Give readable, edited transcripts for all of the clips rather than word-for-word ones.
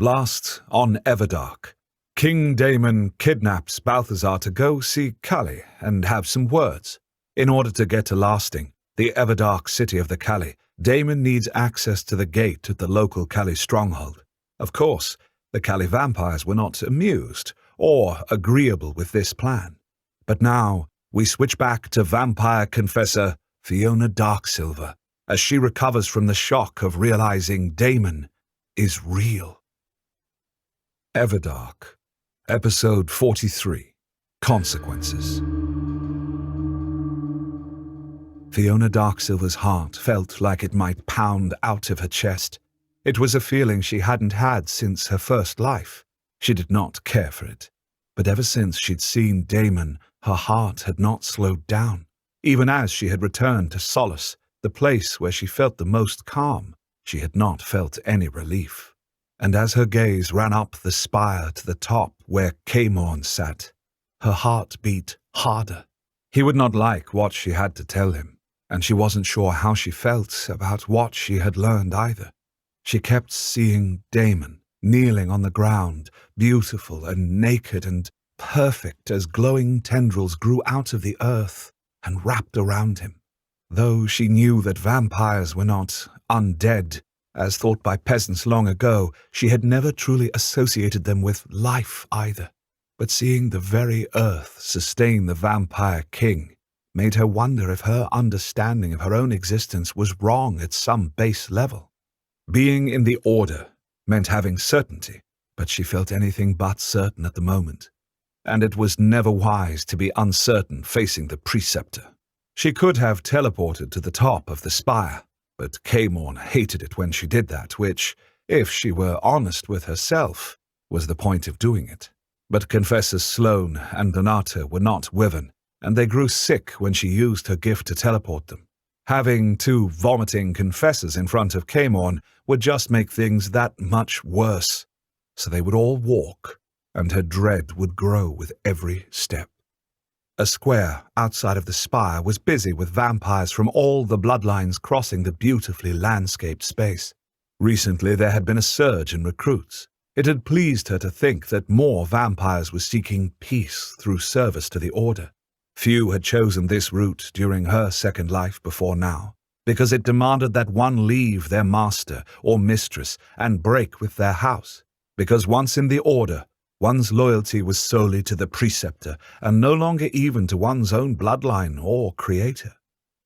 Last, on Everdark, King Damon kidnaps Balthazar to go see Callie and have some words. In order to get to Lasting, the Everdark city of the Callie, Damon needs access to the gate at the local Callie stronghold. Of course, the Callie vampires were not amused or agreeable with this plan. But now, we switch back to vampire confessor Fiona Darksilver as she recovers from the shock of realizing Damon is real. Everdark, Episode 43, Consequences. Fiona Darksilver's heart felt like it might pound out of her chest. It was a feeling she hadn't had since her first life. She did not care for it. But ever since she'd seen Damon, her heart had not slowed down. Even as she had returned to Solace, the place where she felt the most calm, she had not felt any relief. And as her gaze ran up the spire to the top where Caimon sat, her heart beat harder. He would not like what she had to tell him, and she wasn't sure how she felt about what she had learned either. She kept seeing Damon, kneeling on the ground, beautiful and naked and perfect as glowing tendrils grew out of the earth and wrapped around him. Though she knew that vampires were not undead, as thought by peasants long ago, she had never truly associated them with life either. But seeing the very earth sustain the vampire king made her wonder if her understanding of her own existence was wrong at some base level. Being in the Order meant having certainty, but she felt anything but certain at the moment. And it was never wise to be uncertain facing the preceptor. She could have teleported to the top of the spire, but Caimon hated it when she did that, which, if she were honest with herself, was the point of doing it. But Confessors Sloane and Donato were not Wyvern, and they grew sick when she used her gift to teleport them. Having two vomiting confessors in front of Caimon would just make things that much worse. So they would all walk, and her dread would grow with every step. A square outside of the spire was busy with vampires from all the bloodlines crossing the beautifully landscaped space. Recently there had been a surge in recruits. It had pleased her to think that more vampires were seeking peace through service to the Order. Few had chosen this route during her second life before now, because it demanded that one leave their master or mistress and break with their house. Because once in the Order, one's loyalty was solely to the preceptor and no longer even to one's own bloodline or creator.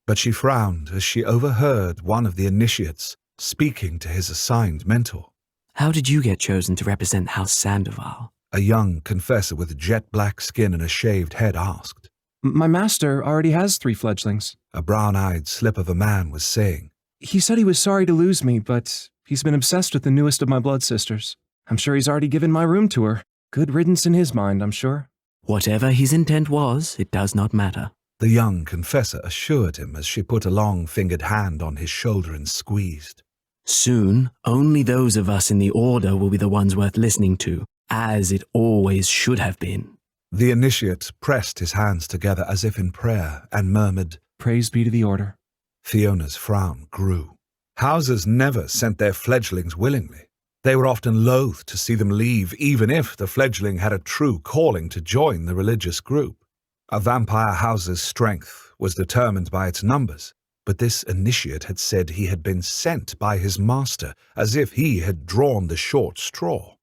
But she frowned as she overheard one of the initiates speaking to his assigned mentor. How did you get chosen to represent House Sandoval? A young confessor with jet-black skin and a shaved head asked. My master already has 3 fledglings. A brown-eyed slip of a man was saying. He said he was sorry to lose me, but he's been obsessed with the newest of my blood sisters. I'm sure he's already given my room to her. Good riddance in his mind, I'm sure. Whatever his intent was, it does not matter. The young confessor assured him as she put a long-fingered hand on his shoulder and squeezed. Soon, only those of us in the Order will be the ones worth listening to, as it always should have been. The initiate pressed his hands together as if in prayer and murmured, Praise be to the Order. Fiona's frown grew. Houses never sent their fledglings willingly. They were often loath to see them leave, even if the fledgling had a true calling to join the religious group. A vampire house's strength was determined by its numbers, but this initiate had said he had been sent by his master, as if he had drawn the short straw.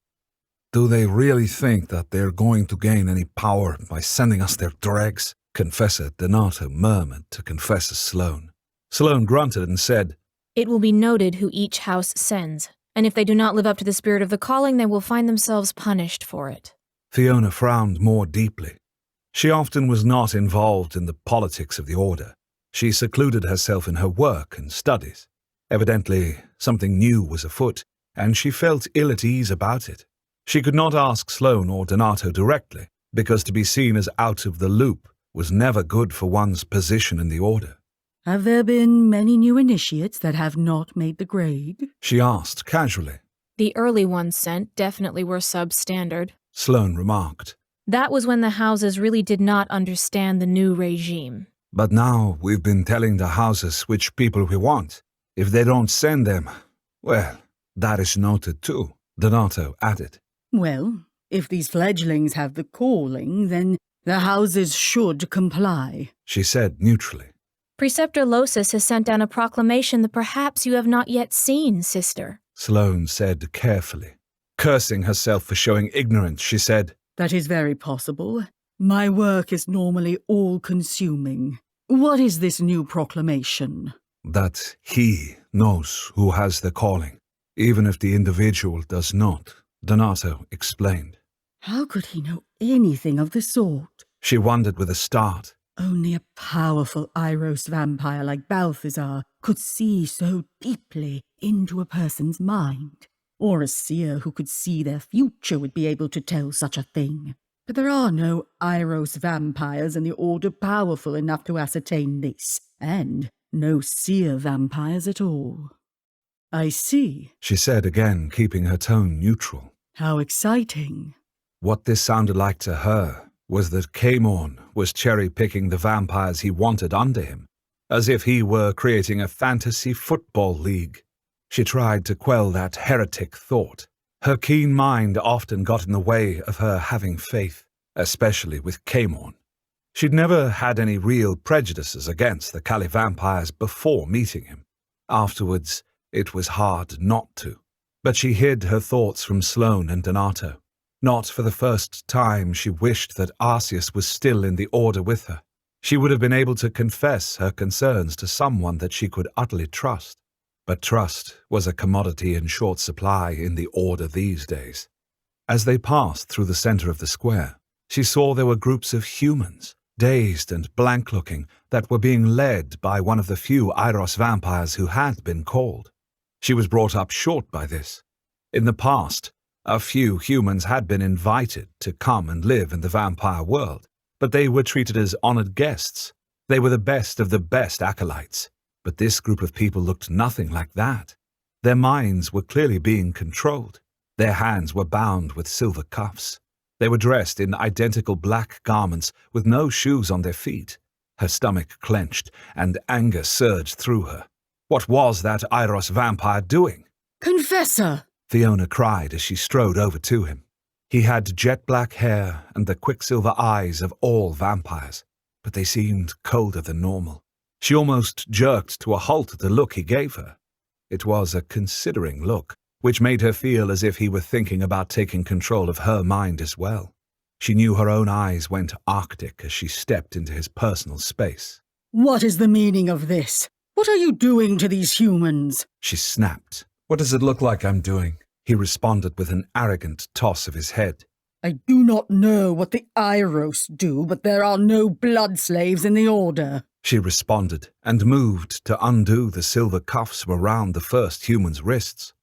Do they really think that they're going to gain any power by sending us their dregs? Confessor Donato murmured to Confessor Sloane. Sloane grunted and said, It will be noted who each house sends, and if they do not live up to the spirit of the calling, they will find themselves punished for it. Fiona frowned more deeply. She often was not involved in the politics of the Order. She secluded herself in her work and studies. Evidently, something new was afoot, and she felt ill at ease about it. She could not ask Sloane or Donato directly, because to be seen as out of the loop was never good for one's position in the Order. Have there been many new initiates that have not made the grade? She asked casually. The early ones sent definitely were substandard. Sloane remarked. That was when the houses really did not understand the new regime. But now we've been telling the houses which people we want. If they don't send them, well, that is noted too. Donato added. Well, if these fledglings have the calling, then the houses should comply, She said neutrally. Preceptor Losis has sent down a proclamation that perhaps you have not yet seen, sister. Sloane said carefully. Cursing herself for showing ignorance, she said, That is very possible. My work is normally all-consuming. What is this new proclamation? that he knows who has the calling, even if the individual does not, Donato explained. How could he know anything of the sort? She wondered with a start. Only a powerful Iros vampire like Balthazar could see so deeply into a person's mind. Or a seer who could see their future would be able to tell such a thing. But there are no Iros vampires in the Order powerful enough to ascertain this, and no seer vampires at all. I see. She said again, keeping her tone neutral. How exciting. What this sounded like to her was that Caimon was cherry-picking the vampires he wanted under him, as if he were creating a fantasy football league. She tried to quell that heretic thought. Her keen mind often got in the way of her having faith, especially with Caimon. She'd never had any real prejudices against the Cali vampires before meeting him. Afterwards, it was hard not to. But she hid her thoughts from Sloane and Donato. Not for the first time she wished that Arceus was still in the Order with her. She would have been able to confess her concerns to someone that she could utterly trust. But trust was a commodity in short supply in the Order these days. As they passed through the center of the square, she saw there were groups of humans, dazed and blank-looking, that were being led by one of the few Iros vampires who had been called. She was brought up short by this. In the past, a few humans had been invited to come and live in the vampire world, but they were treated as honored guests. They were the best of the best acolytes. But this group of people looked nothing like that. Their minds were clearly being controlled. Their hands were bound with silver cuffs. They were dressed in identical black garments with no shoes on their feet. Her stomach clenched and anger surged through her. What was that Iros vampire doing? Confessor! Fiona cried as she strode over to him. He had jet-black hair and the quicksilver eyes of all vampires, but they seemed colder than normal. She almost jerked to a halt at the look he gave her. It was a considering look, which made her feel as if he were thinking about taking control of her mind as well. She knew her own eyes went arctic as she stepped into his personal space. What is the meaning of this? What are you doing to these humans? She snapped. What does it look like I'm doing? He responded with an arrogant toss of his head. I do not know what the Iros do, but there are no blood slaves in the Order. She responded, and moved to undo the silver cuffs around the first human's wrists.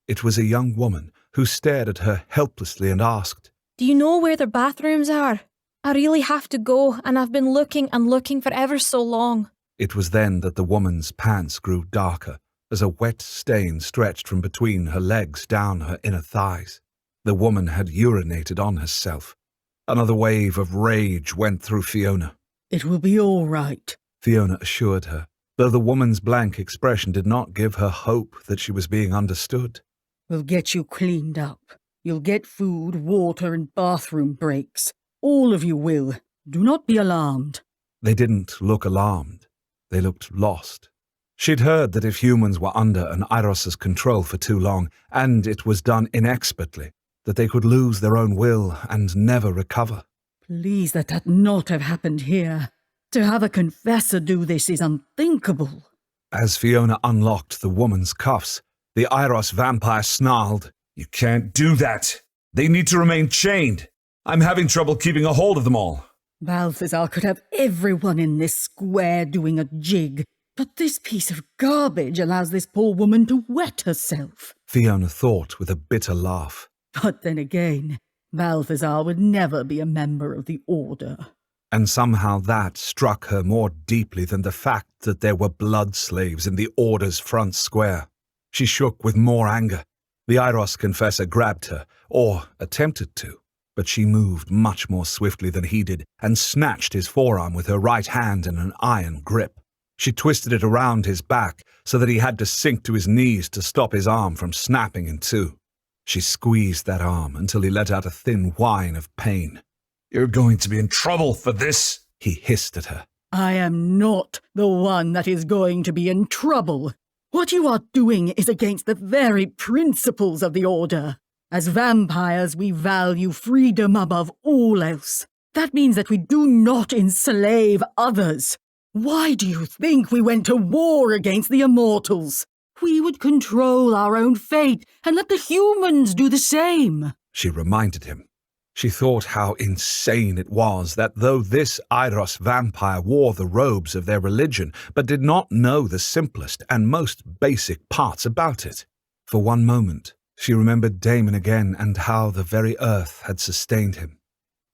It was a young woman who stared at her helplessly and asked, Do you know where their bathrooms are? I really have to go, and I've been looking and looking for ever so long. It was then that the woman's pants grew darker, as a wet stain stretched from between her legs down her inner thighs. The woman had urinated on herself. Another wave of rage went through Fiona. It will be all right, Fiona assured her, though the woman's blank expression did not give her hope that she was being understood. We'll get you cleaned up. You'll get food, water, and bathroom breaks. All of you will. Do not be alarmed. They didn't look alarmed. They looked lost. She'd heard that if humans were under an Iros's control for too long, and it was done inexpertly, that they could lose their own will and never recover. Please let that not have happened here. To have a confessor do this is unthinkable. As Fiona unlocked the woman's cuffs, the Iros vampire snarled, You can't do that. They need to remain chained. I'm having trouble keeping a hold of them all. Balthazar could have everyone in this square doing a jig, but this piece of garbage allows this poor woman to wet herself. Fiona thought with a bitter laugh. But then again, Balthazar would never be a member of the Order. And somehow that struck her more deeply than the fact that there were blood slaves in the Order's front square. She shook with more anger. The Iros confessor grabbed her, or attempted to, but she moved much more swiftly than he did and snatched his forearm with her right hand in an iron grip. She twisted it around his back so that he had to sink to his knees to stop his arm from snapping in two. She squeezed that arm until he let out a thin whine of pain. "You're going to be in trouble for this," he hissed at her. I am not the one that is going to be in trouble. What you are doing is against the very principles of the Order. As vampires, we value freedom above all else. That means that we do not enslave others. Why do you think we went to war against the Immortals? We would control our own fate and let the humans do the same. She reminded him. She thought how insane it was that though this Eiros vampire wore the robes of their religion, but did not know the simplest and most basic parts about it. For one moment, she remembered Damon again and how the very earth had sustained him.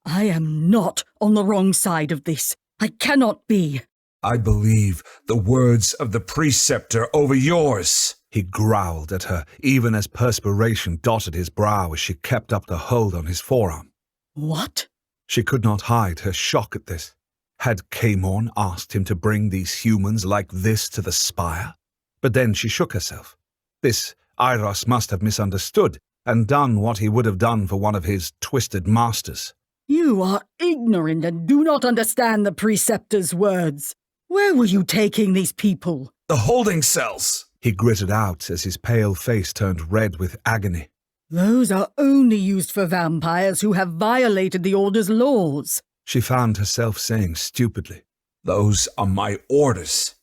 I am not on the wrong side of this. I cannot be. "I believe the words of the preceptor over yours," he growled at her, even as perspiration dotted his brow as she kept up the hold on his forearm. What? She could not hide her shock at this. Had Caimon asked him to bring these humans like this to the spire? But then she shook herself. This Eiros must have misunderstood and done what he would have done for one of his twisted masters. You are ignorant and do not understand the preceptor's words. Where were you taking these people? "The holding cells," he gritted out as his pale face turned red with agony. Those are only used for vampires who have violated the Order's laws. She found herself saying stupidly. "Those are my orders.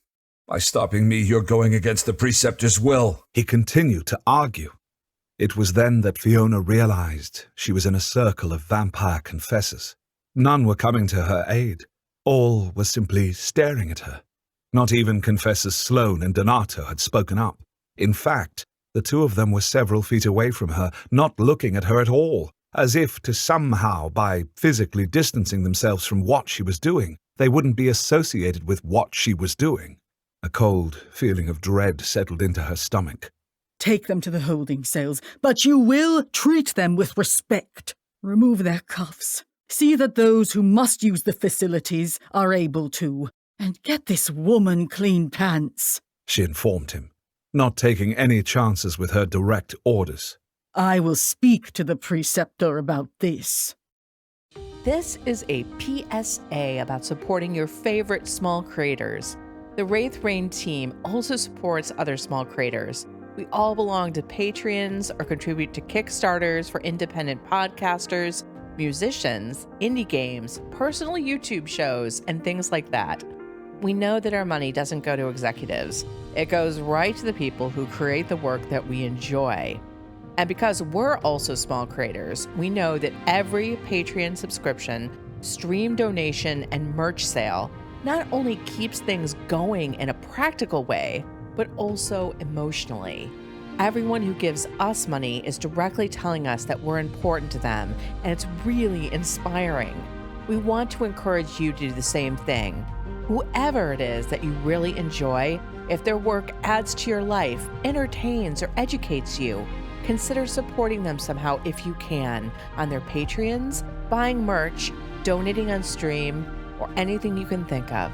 By stopping me, you're going against the preceptor's will." He continued to argue. It was then that Fiona realized she was in a circle of vampire confessors. None were coming to her aid. All were simply staring at her. Not even Confessors Sloane and Donato had spoken up. In fact, the two of them were several feet away from her, not looking at her at all, as if to somehow, by physically distancing themselves from what she was doing, they wouldn't be associated with what she was doing. A cold feeling of dread settled into her stomach. Take them to the holding cells, but you will treat them with respect. Remove their cuffs. See that those who must use the facilities are able to. And get this woman clean pants, she informed him, not taking any chances with her direct orders. I will speak to the preceptor about this. This is a PSA about supporting your favorite small creators. The Wraith Rain team also supports other small creators. We all belong to Patreons or contribute to Kickstarters for independent podcasters, musicians, indie games, personal YouTube shows, and things like that. We know that our money doesn't go to executives. It goes right to the people who create the work that we enjoy. And because we're also small creators, we know that every Patreon subscription, stream donation, and merch sale not only keeps things going in a practical way, but also emotionally. Everyone who gives us money is directly telling us that we're important to them, and it's really inspiring. We want to encourage you to do the same thing. Whoever it is that you really enjoy, if their work adds to your life, entertains, or educates you, consider supporting them somehow if you can, on their Patreons, buying merch, donating on stream, or anything you can think of.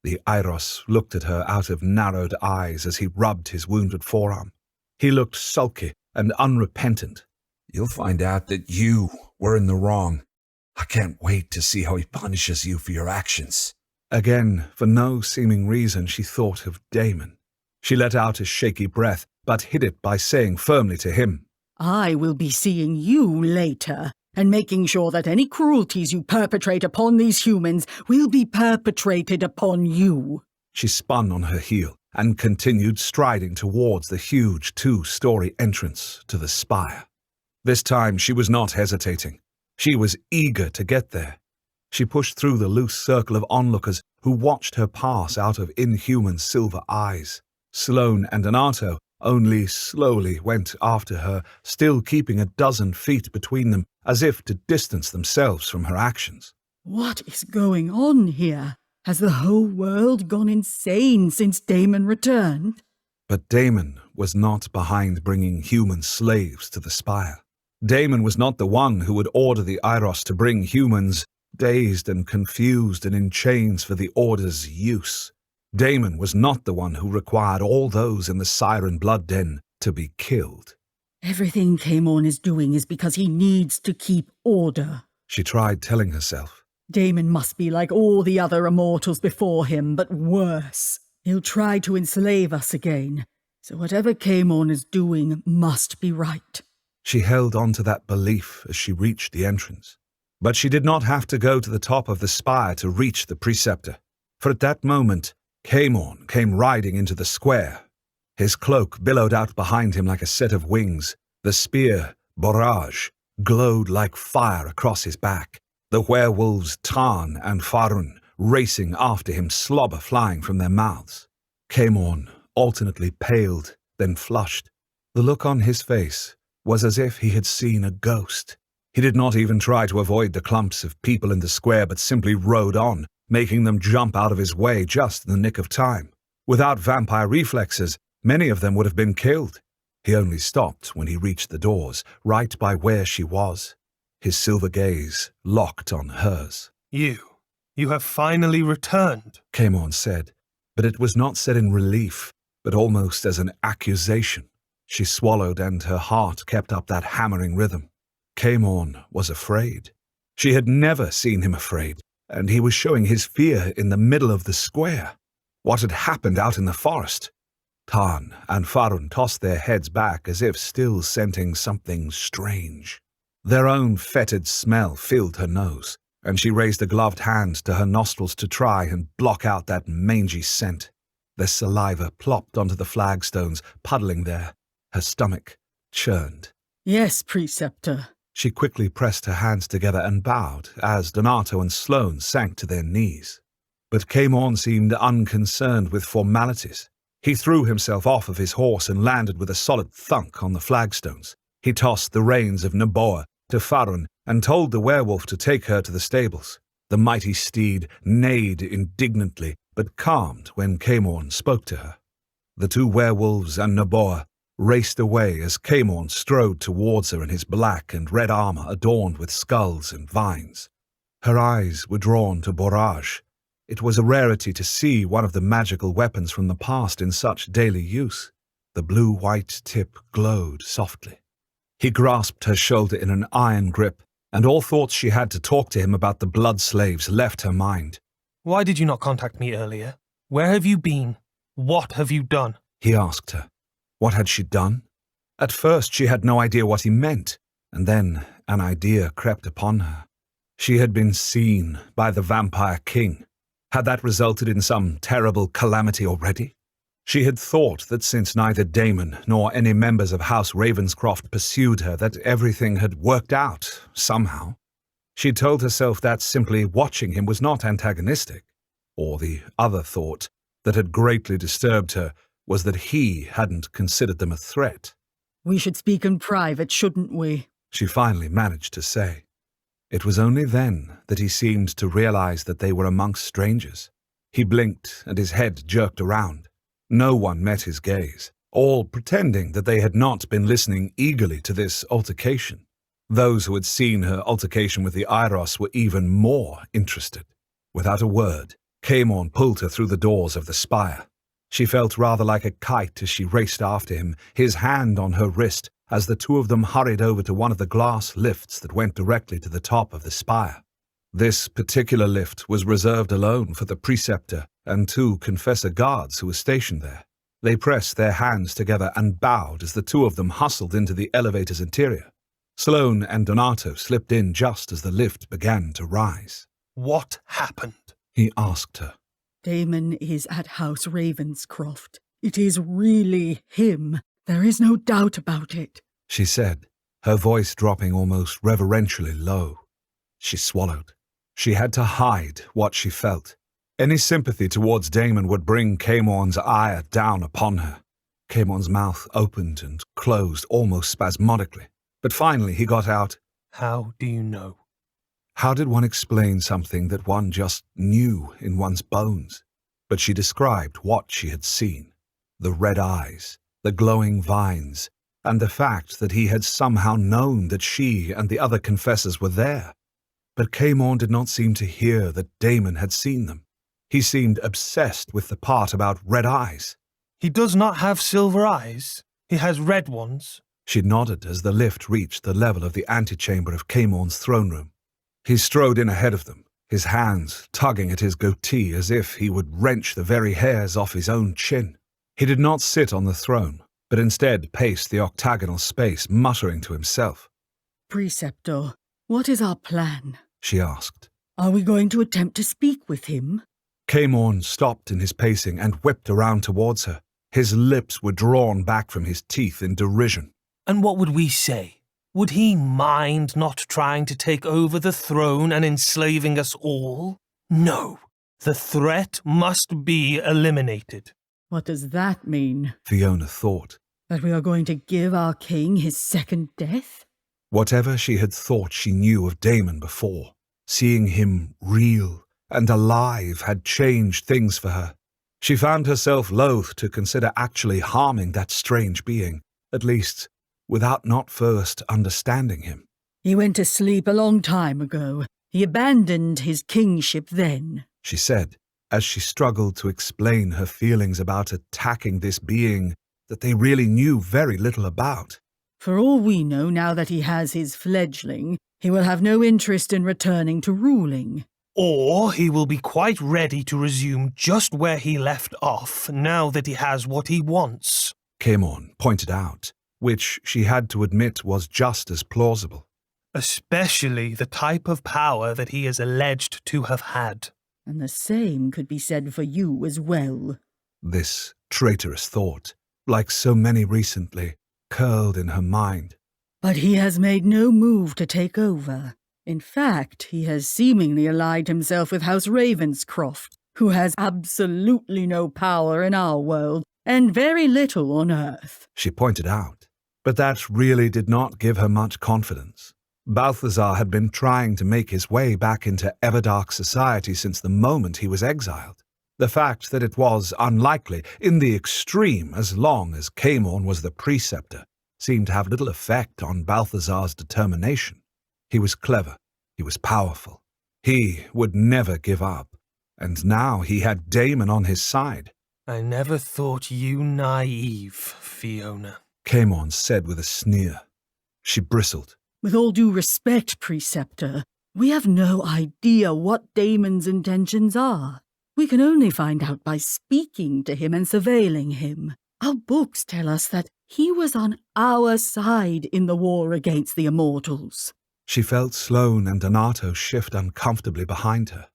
The Eiros looked at her out of narrowed eyes as he rubbed his wounded forearm. He looked sulky and unrepentant. "You'll find out that you were in the wrong. I can't wait to see how he punishes you for your actions." Again, for no seeming reason, she thought of Damon. She let out a shaky breath, but hid it by saying firmly to him, I will be seeing you later, and making sure that any cruelties you perpetrate upon these humans will be perpetrated upon you. She spun on her heel and continued striding towards the huge 2-story entrance to the spire. This time she was not hesitating. She was eager to get there. She pushed through the loose circle of onlookers who watched her pass out of inhuman silver eyes. Sloane and Donato only slowly went after her, still keeping a dozen feet between them, as if to distance themselves from her actions. What is going on here? Has the whole world gone insane since Damon returned? But Damon was not behind bringing human slaves to the spire. Damon was not the one who would order the Eiros to bring humans, dazed and confused and in chains for the Order's use. Damon was not the one who required all those in the Siren Blood Den to be killed. Everything Caimon is doing is because he needs to keep order. She tried telling herself. Damon must be like all the other immortals before him, but worse. He'll try to enslave us again. So whatever Caimon is doing must be right. She held on to that belief as she reached the entrance. But she did not have to go to the top of the spire to reach the preceptor, for at that moment, Caimon came riding into the square. His cloak billowed out behind him like a set of wings. The spear, Borage, glowed like fire across his back. The werewolves Tarn and Farun racing after him, slobber flying from their mouths. Caimon alternately paled, then flushed. The look on his face was as if he had seen a ghost. He did not even try to avoid the clumps of people in the square, but simply rode on, making them jump out of his way just in the nick of time. Without vampire reflexes, many of them would have been killed. He only stopped when he reached the doors, right by where she was. His silver gaze locked on hers. You have finally returned, Caimon said, but it was not said in relief, but almost as an accusation. She swallowed, and her heart kept up that hammering rhythm. Caimon was afraid. She had never seen him afraid, and he was showing his fear in the middle of the square. What had happened out in the forest? Tarn and Farun tossed their heads back as if still scenting something strange. Their own fetid smell filled her nose, and she raised a gloved hand to her nostrils to try and block out that mangy scent. Their saliva plopped onto the flagstones, puddling there. Her stomach churned. Yes, Preceptor. She quickly pressed her hands together and bowed as Donato and Sloane sank to their knees. But Caimon seemed unconcerned with formalities. He threw himself off of his horse and landed with a solid thunk on the flagstones. He tossed the reins of Naboa to Farun and told the werewolf to take her to the stables. The mighty steed neighed indignantly, but calmed when Caimon spoke to her. The two werewolves and Naboa raced away as Caimon strode towards her in his black and red armor adorned with skulls and vines. Her eyes were drawn to Borage. It was a rarity to see one of the magical weapons from the past in such daily use. The blue-white tip glowed softly. He grasped her shoulder in an iron grip, and all thoughts she had to talk to him about the blood slaves left her mind. Why did you not contact me earlier? Where have you been? What have you done? He asked her. What had she done? At first she had no idea what he meant, and then an idea crept upon her. She had been seen by the Vampire King. Had that resulted in some terrible calamity already? She had thought that since neither Damon nor any members of House Ravenscroft pursued her, that everything had worked out, somehow. She told herself that simply watching him was not antagonistic. Or the other thought that had greatly disturbed her was that he hadn't considered them a threat. We should speak in private, shouldn't we? She finally managed to say. It was only then that he seemed to realize that they were amongst strangers. He blinked and his head jerked around. No one met his gaze, all pretending that they had not been listening eagerly to this altercation. Those who had seen her altercation with the Iros were even more interested. Without a word, Caimon pulled her through the doors of the spire. She felt rather like a kite as she raced after him, his hand on her wrist, as the two of them hurried over to one of the glass lifts that went directly to the top of the spire. This particular lift was reserved alone for the preceptor and two confessor guards who were stationed there. They pressed their hands together and bowed as the two of them hustled into the elevator's interior. Sloane and Donato slipped in just as the lift began to rise. What happened? He asked her. Damon is at House Ravenscroft. It is really him. There is no doubt about it, she said, her voice dropping almost reverentially low. She swallowed. She had to hide what she felt. Any sympathy towards Damon would bring Caimon's ire down upon her. Caimon's mouth opened and closed almost spasmodically, but finally he got out, How do you know? How did one explain something that one just knew in one's bones? But she described what she had seen. The red eyes, the glowing vines, and the fact that he had somehow known that she and the other confessors were there. But Caimon did not seem to hear that Damon had seen them. He seemed obsessed with the part about red eyes. He does not have silver eyes. He has red ones. She nodded as the lift reached the level of the antechamber of Caimon's throne room. He strode in ahead of them, his hands tugging at his goatee as if he would wrench the very hairs off his own chin. He did not sit on the throne, but instead paced the octagonal space, muttering to himself. Preceptor, what is our plan? She asked. Are we going to attempt to speak with him? Caimon stopped in his pacing and whipped around towards her. His lips were drawn back from his teeth in derision. And what would we say? Would he mind not trying to take over the throne and enslaving us all? No. The threat must be eliminated. What does that mean? Fiona thought. That we are going to give our king his second death? Whatever she had thought she knew of Damon before, seeing him real and alive had changed things for her. She found herself loath to consider actually harming that strange being, at least without not first understanding him. He went to sleep a long time ago. He abandoned his kingship then, she said, as she struggled to explain her feelings about attacking this being that they really knew very little about. For all we know, now that he has his fledgling, he will have no interest in returning to ruling. Or he will be quite ready to resume just where he left off now that he has what he wants, Caimon pointed out, which she had to admit was just as plausible. especially the type of power that he is alleged to have had. And the same could be said for you as well. This traitorous thought, like so many recently, curled in her mind. But he has made no move to take over. In fact, he has seemingly allied himself with House Ravenscroft, who has absolutely no power in our world, and very little on Earth, She pointed out. But that really did not give her much confidence. Balthazar had been trying to make his way back into Everdark society since the moment he was exiled. The fact that it was unlikely, in the extreme, as long as Caimon was the preceptor, seemed to have little effect on Balthazar's determination. He was clever. He was powerful. He would never give up. And now he had Damon on his side. I never thought you naive, Fiona. Caimon said with a sneer. She bristled. With all due respect, Preceptor, we have no idea what Damon's intentions are. We can only find out by speaking to him and surveilling him. Our books tell us that he was on our side in the war against the Immortals. She felt Sloane and Donato shift uncomfortably behind her.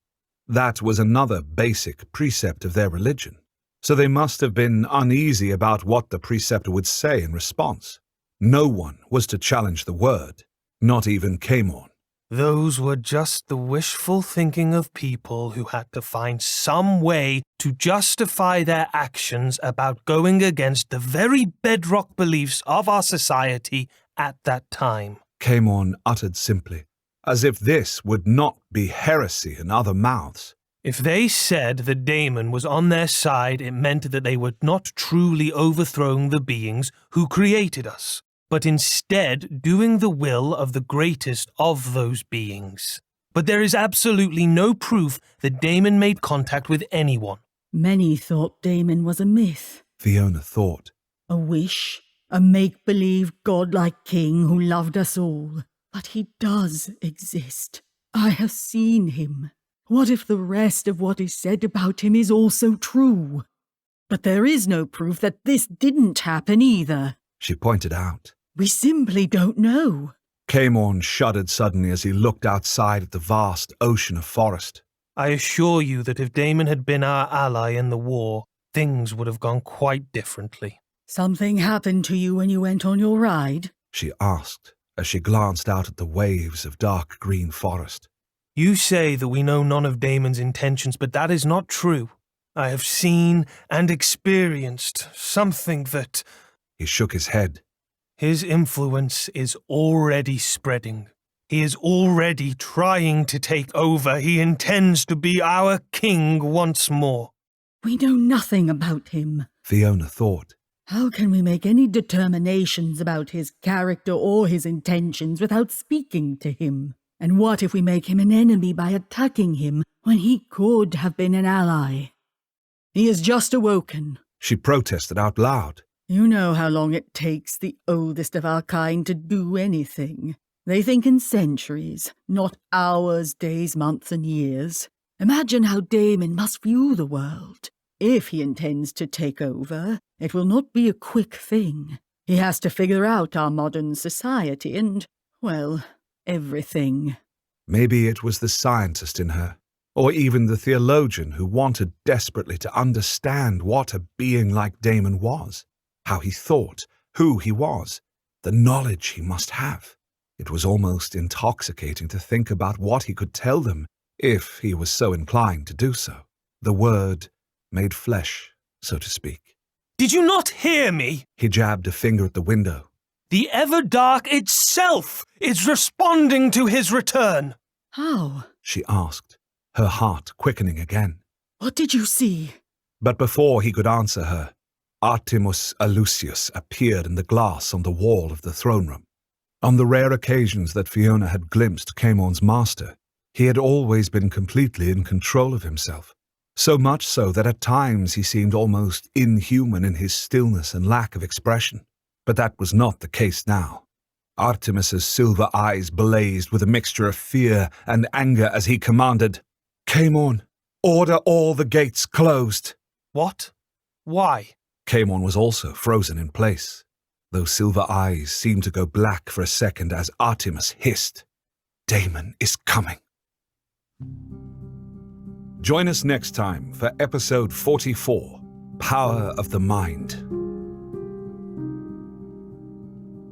That was another basic precept of their religion. So they must have been uneasy about what the preceptor would say in response. No one was to challenge the word, not even Caimon. Those were just the wishful thinking of people who had to find some way to justify their actions about going against the very bedrock beliefs of our society at that time. Caimon uttered simply, as if this would not be heresy in other mouths. If they said that Damon was on their side, it meant that they were not truly overthrowing the beings who created us, but instead doing the will of the greatest of those beings. But there is absolutely no proof that Damon made contact with anyone. Many thought Damon was a myth, Fiona thought. a wish, a make-believe godlike king who loved us all. But he does exist. I have seen him. What if the rest of what is said about him is also true? But there is no proof that this didn't happen either. She pointed out. We simply don't know. Caimon shuddered suddenly as he looked outside at the vast ocean of forest. I assure you that if Damon had been our ally in the war, things would have gone quite differently. Something happened to you when you went on your ride? She asked as she glanced out at the waves of dark green forest. You say that we know none of Damon's intentions, but that is not true. I have seen and experienced something that... He shook his head. His influence is already spreading. He is already trying to take over. He intends to be our king once more. We know nothing about him. Fiona thought. How can we make any determinations about his character or his intentions without speaking to him? And what if we make him an enemy by attacking him when he could have been an ally? He has just awoken. She protested out loud. You know how long it takes the oldest of our kind to do anything. They think in centuries, not hours, days, months, and years. Imagine how Damon must view the world. If he intends to take over, it will not be a quick thing. He has to figure out our modern society and, well, everything. Maybe it was the scientist in her, or even the theologian who wanted desperately to understand what a being like Damon was, how he thought, who he was, the knowledge he must have. It was almost intoxicating to think about what he could tell them if he was so inclined to do so. The word made flesh, so to speak. Did you not hear me? He jabbed a finger at the window. The Everdark itself is responding to his return. How? She asked, her heart quickening again. What did you see? But before he could answer her, Artemus Alucius appeared in the glass on the wall of the throne room. On the rare occasions that Fiona had glimpsed Caimon's master, he had always been completely in control of himself, so much so that at times he seemed almost inhuman in his stillness and lack of expression. But that was not the case now. Artemis's silver eyes blazed with a mixture of fear and anger as he commanded, "Caimon, order all the gates closed." What? Why? Caimon was also frozen in place. Those silver eyes seemed to go black for a second as Artemis hissed, "Damon is coming." Join us next time for episode 44, Power of the Mind.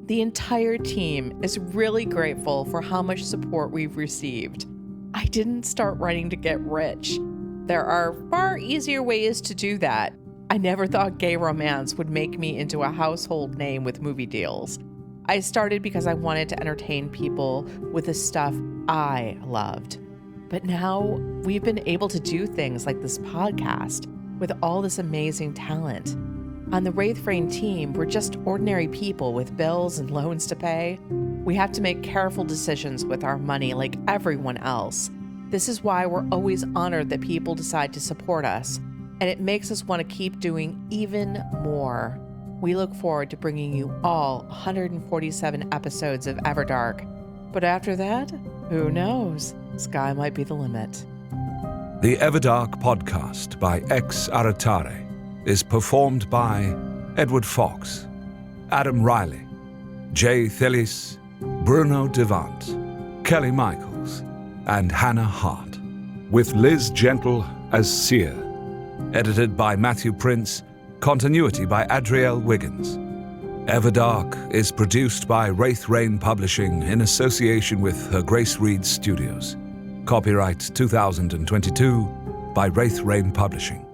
The entire team is really grateful for how much support we've received. I didn't start writing to get rich. There are far easier ways to do that. I never thought gay romance would make me into a household name with movie deals. I started because I wanted to entertain people with the stuff I loved. But now we've been able to do things like this podcast with all this amazing talent. On the Wraith Rain team, we're just ordinary people with bills and loans to pay. We have to make careful decisions with our money like everyone else. This is why we're always honored that people decide to support us, and it makes us want to keep doing even more. We look forward to bringing you all 147 episodes of Everdark. But after that, who knows? Sky might be the limit. The Everdark podcast by Ex Aratare is performed by Edward Fox, Adam Riley, Jay Thillis, Bruno Devant, Kelly Michaels, and Hannah Hart, with Liz Gentle as Seer. Edited by Matthew Prince, continuity by Adrielle Wiggins. Everdark is produced by Wraith Rain Publishing in association with Her Grace Reed Studios. Copyright 2022 by Wraith Rain Publishing.